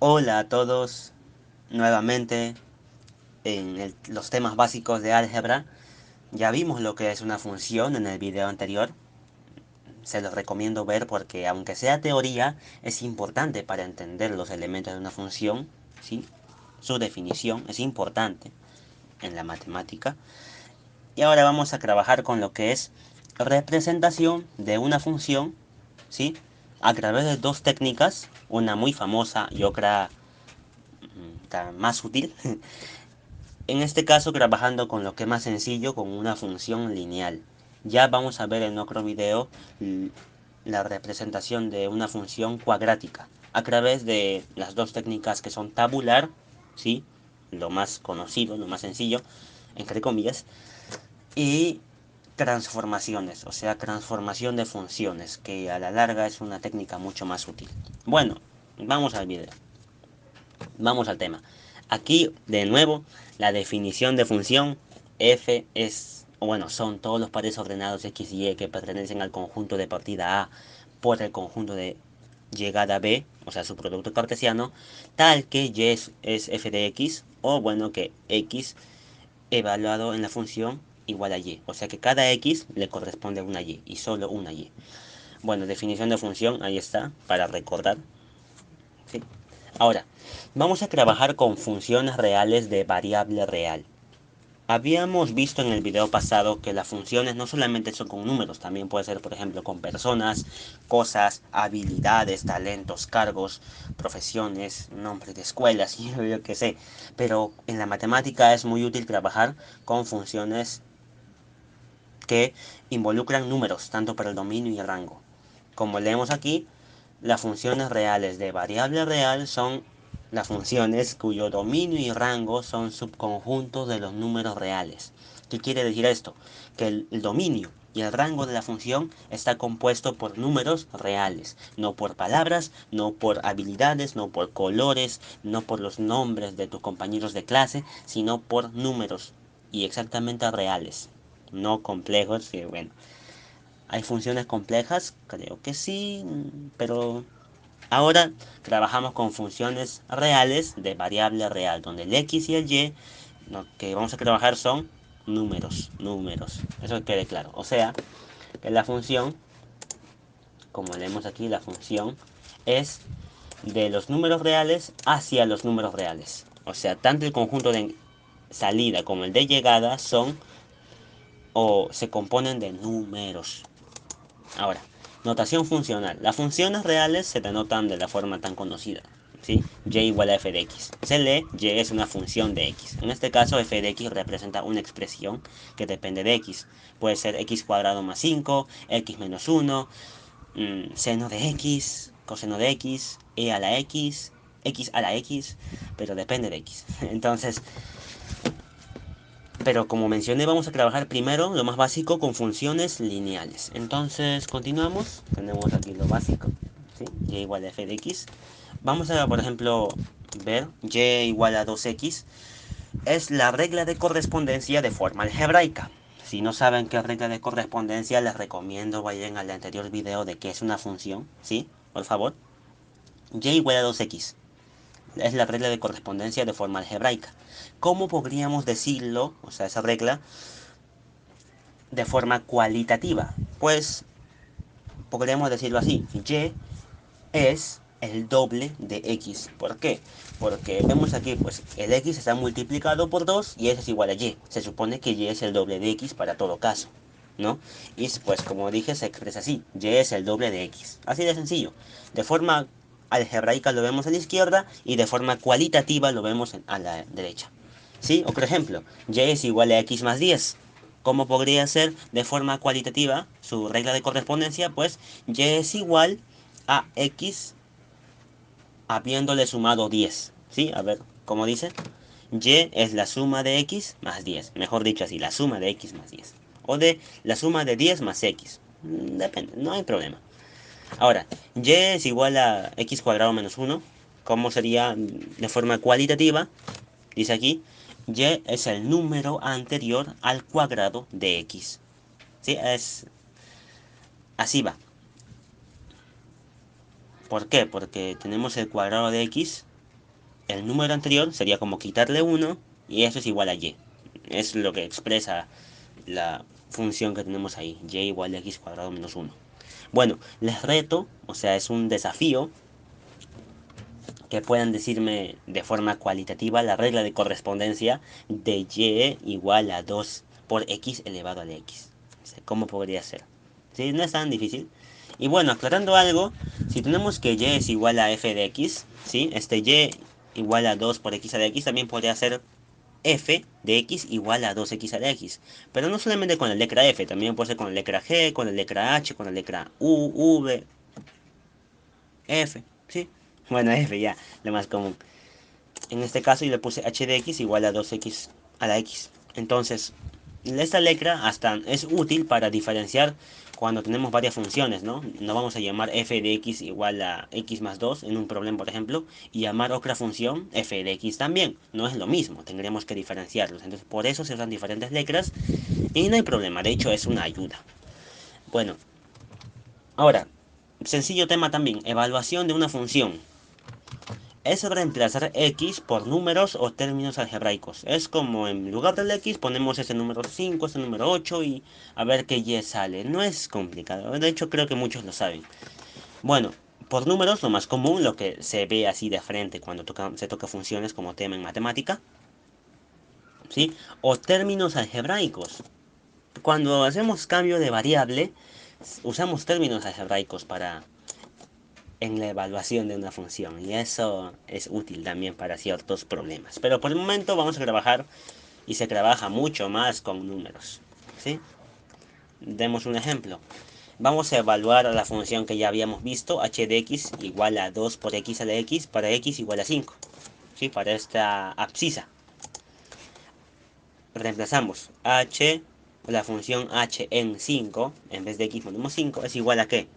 Hola a todos, nuevamente los temas básicos de álgebra. Ya vimos lo que es una función en el video anterior. Se los recomiendo ver porque aunque sea teoría, es importante para entender los elementos de una función, ¿sí? Su definición es importante en la matemática. Y ahora vamos a trabajar con lo que es representación de una función, ¿sí? A través de dos técnicas, una muy famosa y otra más útil. En este caso trabajando con lo que es más sencillo, con una función lineal. Ya vamos a ver en otro video la representación de una función cuadrática a través de las dos técnicas que son tabular, ¿sí? Lo más conocido, lo más sencillo, entre comillas, y transformaciones, o sea, transformación de funciones, que a la larga es una técnica mucho más útil. Bueno, vamos al video. Vamos al tema. Aquí, de nuevo, la definición de función f es, o bueno, son todos los pares ordenados x y y que pertenecen al conjunto de partida A por el conjunto de llegada B, o sea, su producto cartesiano, tal que y es f de x, o bueno, que x evaluado en la función igual a y, o sea que cada x le corresponde a una y, y solo una y. Bueno, definición de función, ahí está, para recordar. ¿Sí? Ahora, vamos a trabajar con funciones reales de variable real. Habíamos visto en el video pasado que las funciones no solamente son con números, también puede ser, por ejemplo, con personas, cosas, habilidades, talentos, cargos, profesiones, nombres de escuelas, y yo qué sé. Pero en la matemática es muy útil trabajar con funciones que involucran números, tanto para el dominio y el rango. Como leemos aquí, las funciones reales de variable real son las funciones cuyo dominio y rango son subconjuntos de los números reales. ¿Qué quiere decir esto? Que el dominio y el rango de la función está compuesto por números reales, no por palabras, no por habilidades, no por colores, no por los nombres de tus compañeros de clase, sino por números y exactamente reales, no complejos, que bueno, hay funciones complejas, creo que sí, pero ahora trabajamos con funciones reales de variable real, donde el x y el y lo que vamos a trabajar son números. Eso quede claro. O sea, que la función, como leemos aquí, la función es de los números reales hacia los números reales. O sea, tanto el conjunto de salida como el de llegada son o se componen de números. Ahora, notación funcional. Las funciones reales se denotan de la forma tan conocida, ¿sí? Y igual a f de x. Se lee y es una función de x. En este caso, f de x representa una expresión que depende de x. Puede ser x cuadrado más 5, x menos 1, seno de x, coseno de x, e a la x a la x, pero depende de x. Entonces, pero como mencioné, vamos a trabajar primero lo más básico con funciones lineales. Entonces, continuamos. Tenemos aquí lo básico, ¿sí? Y igual a f de x. Vamos a, por ejemplo, ver y igual a 2x. Es la regla de correspondencia de forma algebraica. Si no saben qué es regla de correspondencia, les recomiendo vayan al anterior video de qué es una función, ¿sí? Por favor. Y igual a 2x. Es la regla de correspondencia de forma algebraica. ¿Cómo podríamos decirlo, o sea, esa regla, de forma cualitativa? Pues podríamos decirlo así, y es el doble de x. ¿Por qué? Porque vemos aquí, pues el x está multiplicado por 2 y eso es igual a y. Se supone que y es el doble de x para todo caso, ¿no? Y pues como dije, se expresa así, y es el doble de x. Así de sencillo. De forma algebraica lo vemos a la izquierda y de forma cualitativa lo vemos a la derecha. ¿Sí? Otro ejemplo, y es igual a x más 10. ¿Cómo podría ser de forma cualitativa su regla de correspondencia? Pues y es igual a x habiéndole sumado 10. ¿Sí? A ver, ¿cómo dice? Y es la suma de x más 10. Mejor dicho así, la suma de x más 10. O de la suma de 10 más x. Depende, no hay problema. Ahora, y es igual a x cuadrado menos 1. ¿Cómo sería de forma cualitativa? Dice aquí, y es el número anterior al cuadrado de x. ¿Sí? Es, así va. ¿Por qué? Porque tenemos el cuadrado de x. el número anterior sería como quitarle 1 y eso es igual a y. Es lo que expresa la función que tenemos ahí, y igual a x cuadrado menos 1. Bueno, les reto, o sea, es un desafío que puedan decirme de forma cualitativa la regla de correspondencia de y igual a 2 por x elevado a la x. O sea, ¿cómo podría ser? ¿Sí? No es tan difícil. Y bueno, aclarando algo, si tenemos que y es igual a f de x, ¿sí? Este y igual a 2 por x a la x también podría ser f de x igual a 2x a la x. Pero no solamente con la letra f, también puede ser con la letra g, con la letra h, con la letra u, v, f, ¿sí? Bueno, f ya, lo más común. En este caso yo le puse h de x igual a 2x a la x. Entonces, esta letra hasta es útil para diferenciar cuando tenemos varias funciones, ¿no? No vamos a llamar f de x igual a x más 2 en un problema, por ejemplo, y llamar otra función f de x también. No es lo mismo, tendremos que diferenciarlos. Entonces, por eso se usan diferentes letras y no hay problema, de hecho es una ayuda. Bueno, ahora, sencillo tema también, evaluación de una función. Es reemplazar x por números o términos algebraicos. Es como en lugar del x ponemos ese número 5, ese número 8 y a ver qué y sale. No es complicado, de hecho creo que muchos lo saben. Bueno, por números lo más común, lo que se ve así de frente cuando se toca funciones como tema en matemática, ¿sí? O términos algebraicos. Cuando hacemos cambio de variable, usamos términos algebraicos para en la evaluación de una función y eso es útil también para ciertos problemas. Pero por el momento vamos a trabajar y se trabaja mucho más con números, ¿sí? Demos un ejemplo. Vamos a evaluar la función que ya habíamos visto, h de x igual a 2 por x a la x para x igual a 5, ¿sí? Para esta abscisa. Reemplazamos h, la función h en 5, en vez de x ponemos 5, es igual a ¿qué?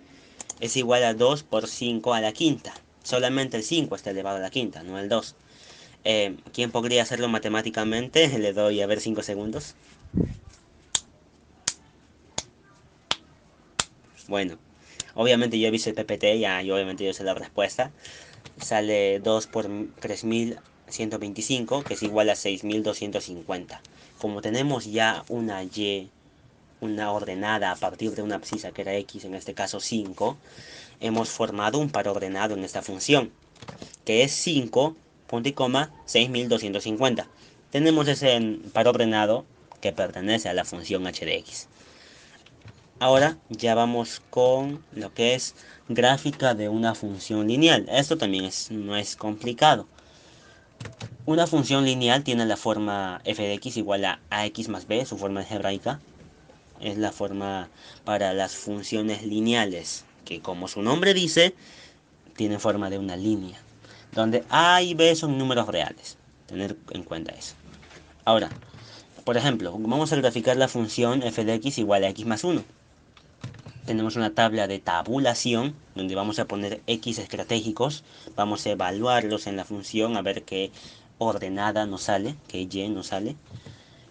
Es igual a 2 por 5 a la quinta. Solamente el 5 está elevado a la quinta, no el 2. ¿Quién podría hacerlo matemáticamente? Le doy a ver 5 segundos. Bueno, obviamente yo he visto el PPT ya, y obviamente yo sé la respuesta. Sale 2 por 3125, que es igual a 6250. Como tenemos ya una y, una ordenada a partir de una abscisa que era x, en este caso 5, hemos formado un par ordenado en esta función, que es 5, punto y coma, 6250. Tenemos ese par ordenado que pertenece a la función h de x. Ahora ya vamos con lo que es gráfica de una función lineal. Esto también no es complicado. Una función lineal tiene la forma f de x igual a ax más b, su forma algebraica. Es la forma para las funciones lineales, que como su nombre dice, tienen forma de una línea, donde a y b son números reales. Tener en cuenta eso. Ahora, por ejemplo, vamos a graficar la función f de x igual a x más 1. Tenemos una tabla de tabulación donde vamos a poner x estratégicos, vamos a evaluarlos en la función a ver qué ordenada nos sale, qué y nos sale.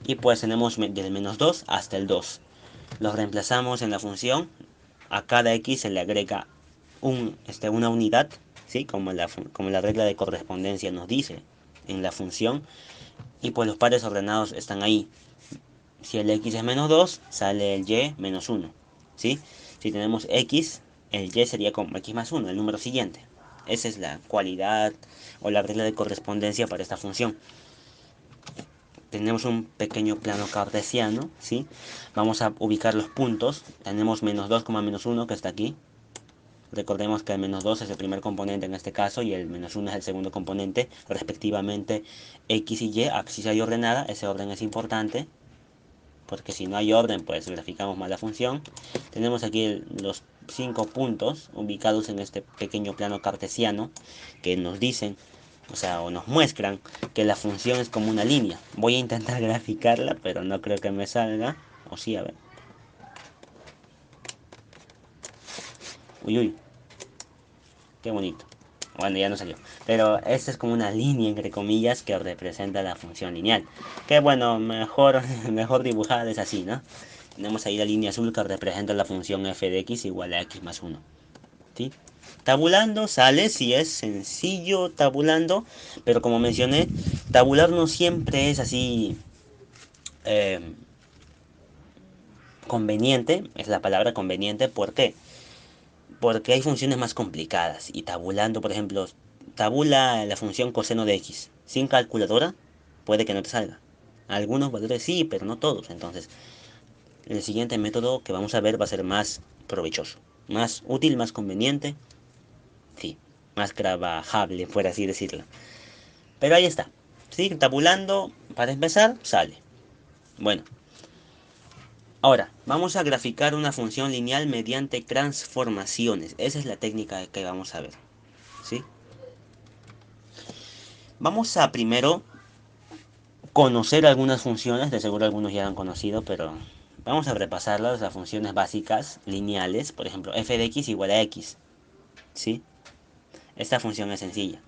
Y pues tenemos del menos 2 hasta el 2. Los reemplazamos en la función, a cada x se le agrega una unidad, ¿sí? Como la regla de correspondencia nos dice en la función. Y pues los pares ordenados están ahí. Si el x es menos 2, sale el y menos 1, ¿sí? Si tenemos x, el y sería como x más 1, el número siguiente. Esa es la cualidad o la regla de correspondencia para esta función. Tenemos un pequeño plano cartesiano, ¿sí? Vamos a ubicar los puntos. Tenemos menos 2, menos 1 que está aquí. Recordemos que el menos 2 es el primer componente en este caso y el menos 1 es el segundo componente, respectivamente x y y, abscisa y ordenada. Ese orden es importante, porque si no hay orden, pues graficamos mal la función. Tenemos aquí los 5 puntos ubicados en este pequeño plano cartesiano que nos dicen, o sea, o nos muestran que la función es como una línea. Voy a intentar graficarla, pero no creo que me salga. O sí, a ver. Uy, uy, qué bonito. Bueno, ya no salió. Pero esta es como una línea, entre comillas, que representa la función lineal. Que bueno, mejor dibujada es así, ¿no? Tenemos ahí la línea azul que representa la función f de x igual a x más 1. ¿Sí? Tabulando sale si es sencillo tabulando, pero como mencioné, tabular no siempre es así eh, conveniente, es la palabra conveniente. ¿Por qué? Porque hay funciones más complicadas y tabulando, por ejemplo, tabula la función coseno de x sin calculadora, puede que no te salga. Algunos valores sí, pero no todos. Entonces, el siguiente método que vamos a ver va a ser más provechoso, más útil, más conveniente, sí, más trabajable, por así decirlo. Pero ahí está. Sí, tabulando, para empezar, sale. Bueno, ahora, vamos a graficar una función lineal mediante transformaciones. Esa es la técnica que vamos a ver. ¿Sí? Vamos a primero conocer algunas funciones, de seguro algunos ya han conocido, pero vamos a repasarlas, las funciones básicas lineales, por ejemplo, f de x igual a x, ¿sí? Esta función es sencilla.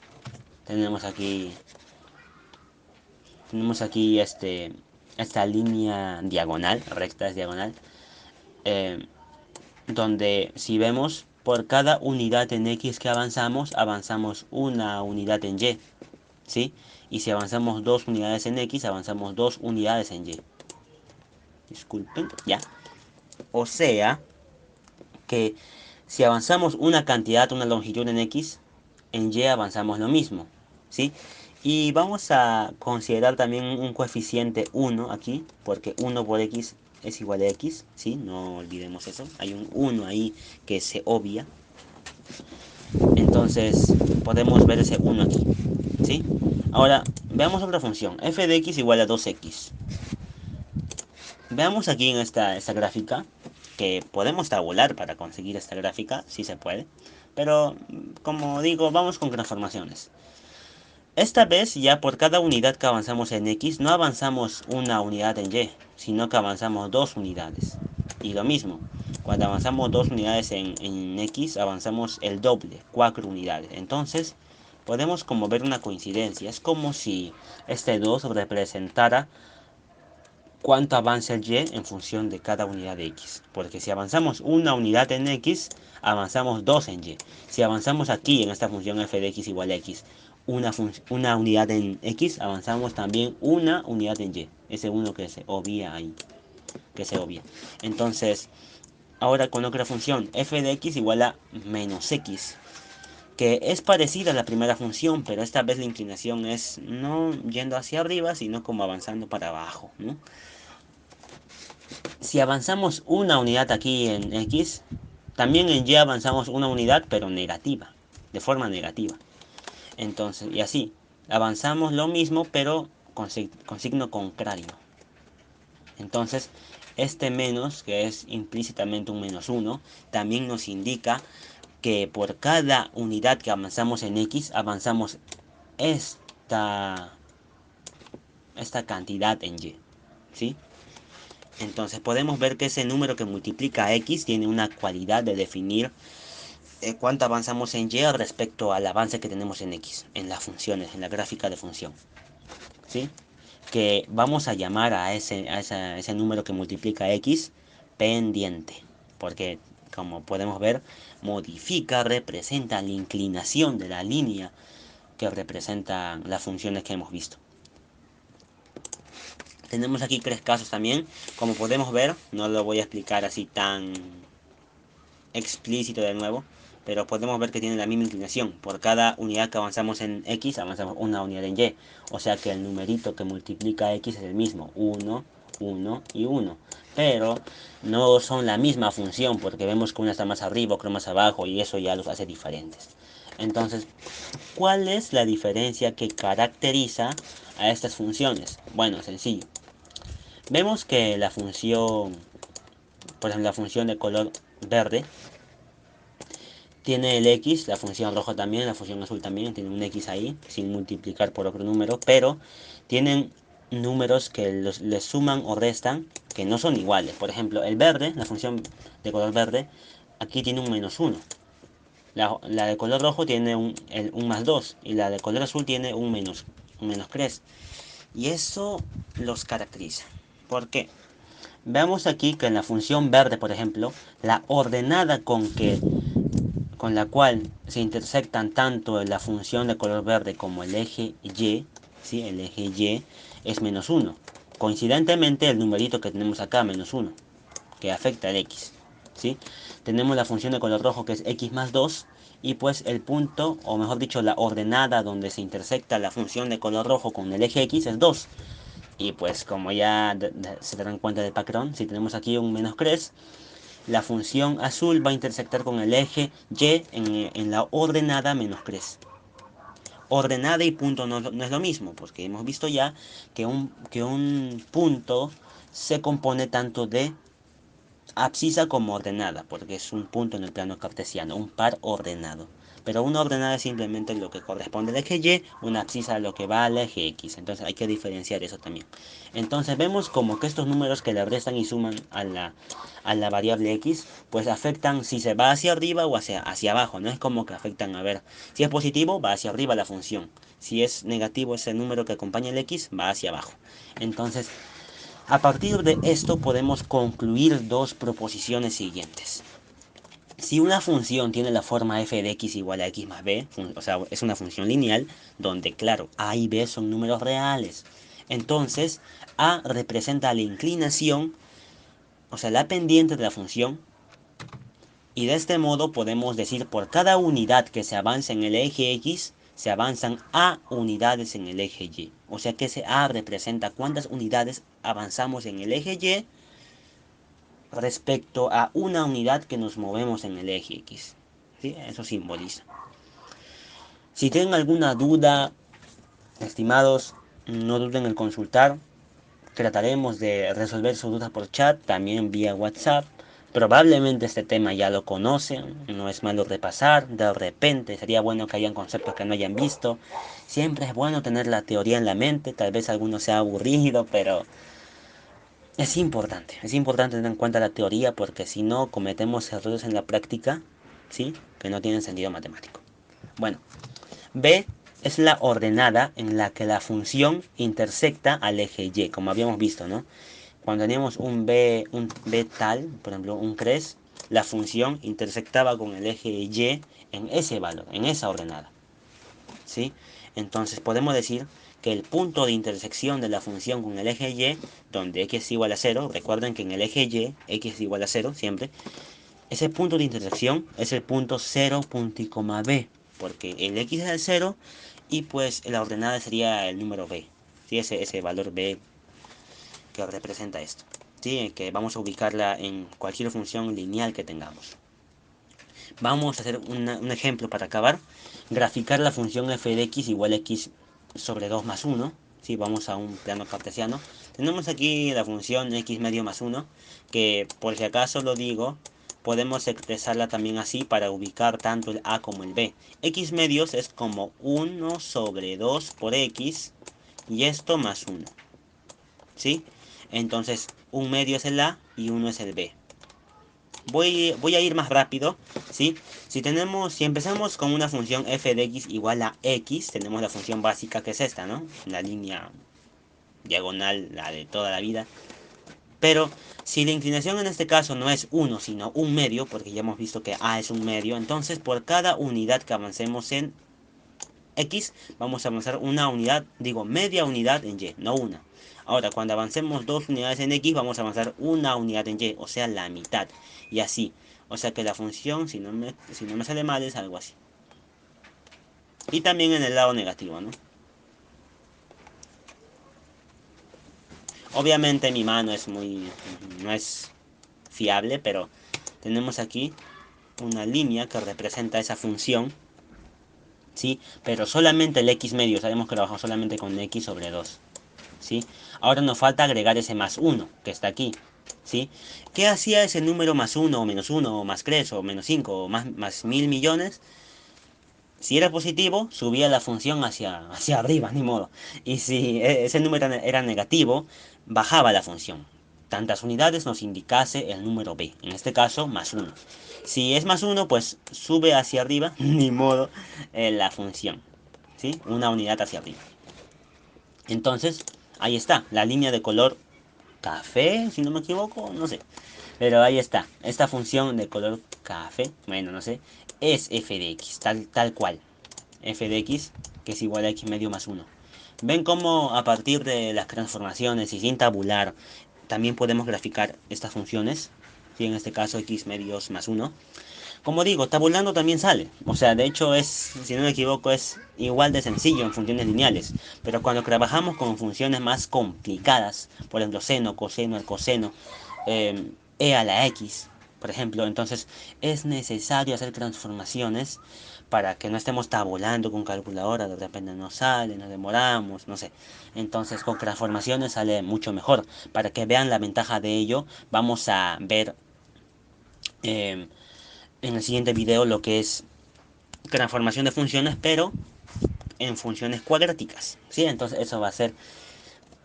Tenemos aquí esta línea diagonal, recta es diagonal, eh, donde si vemos por cada unidad en x que avanzamos, avanzamos una unidad en y, ¿sí? Y si avanzamos dos unidades en x, avanzamos dos unidades en y. Disculpen, ya. O sea que si avanzamos una cantidad, una longitud en x, en y avanzamos lo mismo, ¿sí? Y vamos a considerar también un coeficiente 1 aquí, porque 1 por x es igual a x, ¿sí? No olvidemos eso. Hay un 1 ahí que se obvia. Entonces podemos ver ese 1 aquí, ¿sí? Ahora, veamos otra función. F de x igual a 2x. Veamos aquí en esta gráfica, que podemos tabular para conseguir esta gráfica, si se puede. Pero, como digo, vamos con transformaciones. Esta vez ya por cada unidad que avanzamos en x, no avanzamos una unidad en y, sino que avanzamos dos unidades. Y lo mismo, cuando avanzamos dos unidades en x, avanzamos el doble, 4 unidades. Entonces, podemos como ver una coincidencia. Es como si este 2 representara cuánto avanza el y en función de cada unidad de x. Porque si avanzamos una unidad en x, avanzamos dos en y. Si avanzamos aquí en esta función f de x igual a x, una unidad en x, avanzamos también una unidad en y. Ese uno que se obvia ahí. Que se obvia. Entonces, ahora con otra función, f de x igual a menos x. Que es parecida a la primera función, pero esta vez la inclinación es no yendo hacia arriba, sino como avanzando para abajo, ¿no? Si avanzamos una unidad aquí en x, también en y avanzamos una unidad, pero negativa, de forma negativa. Entonces, y así, avanzamos lo mismo, pero con signo contrario. Entonces, este menos, que es implícitamente un menos 1, también nos indica que por cada unidad que avanzamos en x, avanzamos esta, esta cantidad en y, ¿sí? Entonces podemos ver que ese número que multiplica a x tiene una cualidad de definir cuánto avanzamos en y respecto al avance que tenemos en x, en las funciones, en la gráfica de función. ¿Sí? Que vamos a llamar a ese número que multiplica a x pendiente, porque como podemos ver, modifica, representa la inclinación de la línea que representa las funciones que hemos visto. Tenemos aquí tres casos también. Como podemos ver, no lo voy a explicar así tan explícito de nuevo, pero podemos ver que tiene la misma inclinación. Por cada unidad que avanzamos en x, avanzamos una unidad en y. O sea que el numerito que multiplica x es el mismo, 1, 1 y 1. Pero no son la misma función, porque vemos que una está más arriba, otra más abajo, y eso ya los hace diferentes. Entonces, ¿cuál es la diferencia que caracteriza a estas funciones? Bueno, sencillo. Vemos que la función, por ejemplo, la función de color verde, tiene el x, la función rojo también, la función azul también, tiene un x ahí, sin multiplicar por otro número, pero tienen números que les suman o restan, que no son iguales. Por ejemplo, el verde, la función de color verde, aquí tiene un menos 1. La de color rojo tiene un más 2 y la de color azul tiene un menos 3. Y eso los caracteriza. ¿Por qué? Veamos aquí que en la función verde, por ejemplo, la ordenada con con la cual se intersectan tanto la función de color verde como el eje Y, ¿sí? El eje Y es menos 1. Coincidentemente el numerito que tenemos acá, menos 1, que afecta al X, ¿sí? Tenemos la función de color rojo que es X más 2, y pues el punto, o mejor dicho, la ordenada donde se intersecta la función de color rojo con el eje X es 2. Y pues como ya se darán cuenta del patrón, si tenemos aquí un menos 3, la función azul va a intersectar con el eje Y en la ordenada menos 3. Ordenada y punto no es lo mismo, porque hemos visto ya que un punto se compone tanto de abscisa como ordenada, porque es un punto en el plano cartesiano, un par ordenado. Pero una ordenada es simplemente lo que corresponde al eje Y, una abscisa lo que va al eje X. Entonces hay que diferenciar eso también. Entonces vemos como que estos números que le restan y suman a la variable X, pues afectan si se va hacia arriba o hacia abajo. No es como que afectan, a ver, si es positivo va hacia arriba la función. Si es negativo ese número que acompaña el X, va hacia abajo. Entonces, a partir de esto podemos concluir dos proposiciones siguientes. Si una función tiene la forma f de x igual a x más b, o sea, es una función lineal, donde claro, a y b son números reales, entonces a representa la inclinación, o sea, la pendiente de la función, y de este modo podemos decir por cada unidad que se avanza en el eje x, se avanzan a unidades en el eje y. O sea que ese a representa cuántas unidades avanzamos en el eje y respecto a una unidad que nos movemos en el eje X. ¿Sí? Eso simboliza. Si tienen alguna duda, estimados, no duden en consultar. Trataremos de resolver sus dudas por chat, también vía WhatsApp. Probablemente este tema ya lo conocen, no es malo repasar, de repente sería bueno que hayan conceptos que no hayan visto. Siempre es bueno tener la teoría en la mente, tal vez alguno sea aburrido, pero es importante tener en cuenta la teoría porque si no cometemos errores en la práctica, ¿sí? Que no tienen sentido matemático. Bueno, B es la ordenada en la que la función intersecta al eje Y, como habíamos visto, ¿no? Cuando teníamos un B tal, por ejemplo, un 3, la función intersectaba con el eje Y en ese valor, en esa ordenada, ¿sí? Entonces podemos decir que el punto de intersección de la función con el eje Y, donde x es igual a 0, recuerden que en el eje Y, x es igual a 0 siempre, ese punto de intersección es el punto 0, punto y coma b, porque el x es el 0 y pues la ordenada sería el número b, ¿sí? Ese valor b que representa esto, ¿sí? Que vamos a ubicarla en cualquier función lineal que tengamos. Vamos a hacer un ejemplo para acabar. Graficar la función f de x igual a x sobre 2 más 1. Si vamos a un plano cartesiano. Tenemos aquí la función x medio más 1, que por si acaso lo digo, podemos expresarla también así para ubicar tanto el a como el b. X medios es como 1 sobre 2 por x y esto más 1. ¿Sí? Entonces, un medio es el a y uno es el b. Voy a ir más rápido, ¿sí? Si empezamos con una función f de x igual a x, tenemos la función básica que es esta, ¿no? La línea diagonal, la de toda la vida. Pero si la inclinación en este caso no es 1, sino un medio, porque ya hemos visto que a es un medio, entonces por cada unidad que avancemos en x, vamos a avanzar una unidad, digo media unidad en y, no una. Ahora, cuando avancemos 2 unidades en x, vamos a avanzar una unidad en y, o sea, la mitad. Y así. O sea que la función, si no me sale mal, es algo así. Y también en el lado negativo, ¿no? Obviamente mi mano no es fiable, pero tenemos aquí una línea que representa esa función, ¿sí? Pero solamente el x medio, sabemos que lo bajamos solamente con x sobre 2. ¿Sí? Ahora nos falta agregar ese más 1 que está aquí, ¿sí? ¿Qué hacía ese número más 1 o menos 1 o más 3 o menos 5 o más mil millones? Si era positivo, subía la función hacia arriba, ni modo. Y si ese número era negativo, bajaba la función. Tantas unidades nos indicase el número b, en este caso más 1. Si es más 1, pues sube hacia arriba, ni modo, la función, ¿sí? Una unidad hacia arriba. Entonces, ahí está, la línea de color café, si no me equivoco, no sé. Pero ahí está, esta función de color café, bueno, no sé, es f de x, tal cual. F de x, que es igual a x medio más 1. ¿Ven cómo a partir de las transformaciones y sin tabular también podemos graficar estas funciones? ¿Sí? En este caso x medios más 1. Como digo, tabulando también sale. O sea, de hecho es, si no me equivoco, es igual de sencillo en funciones lineales. Pero cuando trabajamos con funciones más complicadas, por ejemplo, seno, coseno, arcoseno, e a la x, por ejemplo, entonces es necesario hacer transformaciones para que no estemos tabulando con calculadora, de repente no sale, nos demoramos, no sé. Entonces con transformaciones sale mucho mejor. Para que vean la ventaja de ello, vamos a ver en el siguiente video lo que es transformación de funciones, pero en funciones cuadráticas, ¿sí? Entonces eso va a ser,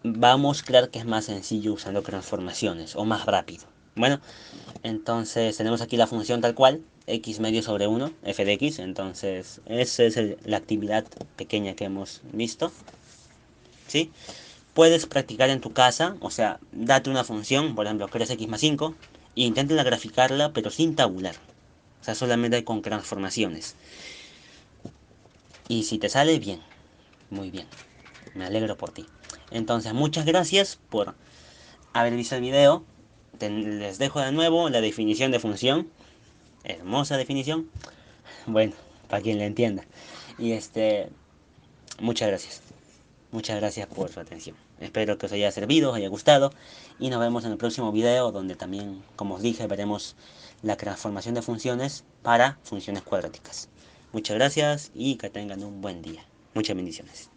va a mostrar que es más sencillo usando transformaciones, o más rápido. Bueno, entonces tenemos aquí la función tal cual, x medio sobre 1, f de x, entonces esa es la actividad pequeña que hemos visto, ¿sí? Puedes practicar en tu casa, o sea, date una función, por ejemplo, creas x más 5, e intenten graficarla, pero sin tabular, o sea, solamente con transformaciones. Y si te sale, bien, muy bien, me alegro por ti. Entonces, muchas gracias por haber visto el video. Les dejo de nuevo la definición de función. Hermosa definición. Bueno, para quien la entienda. Y muchas gracias. Muchas gracias por su atención. Espero que os haya servido, os haya gustado. Y nos vemos en el próximo video donde también, como os dije, veremos la transformación de funciones para funciones cuadráticas. Muchas gracias y que tengan un buen día. Muchas bendiciones.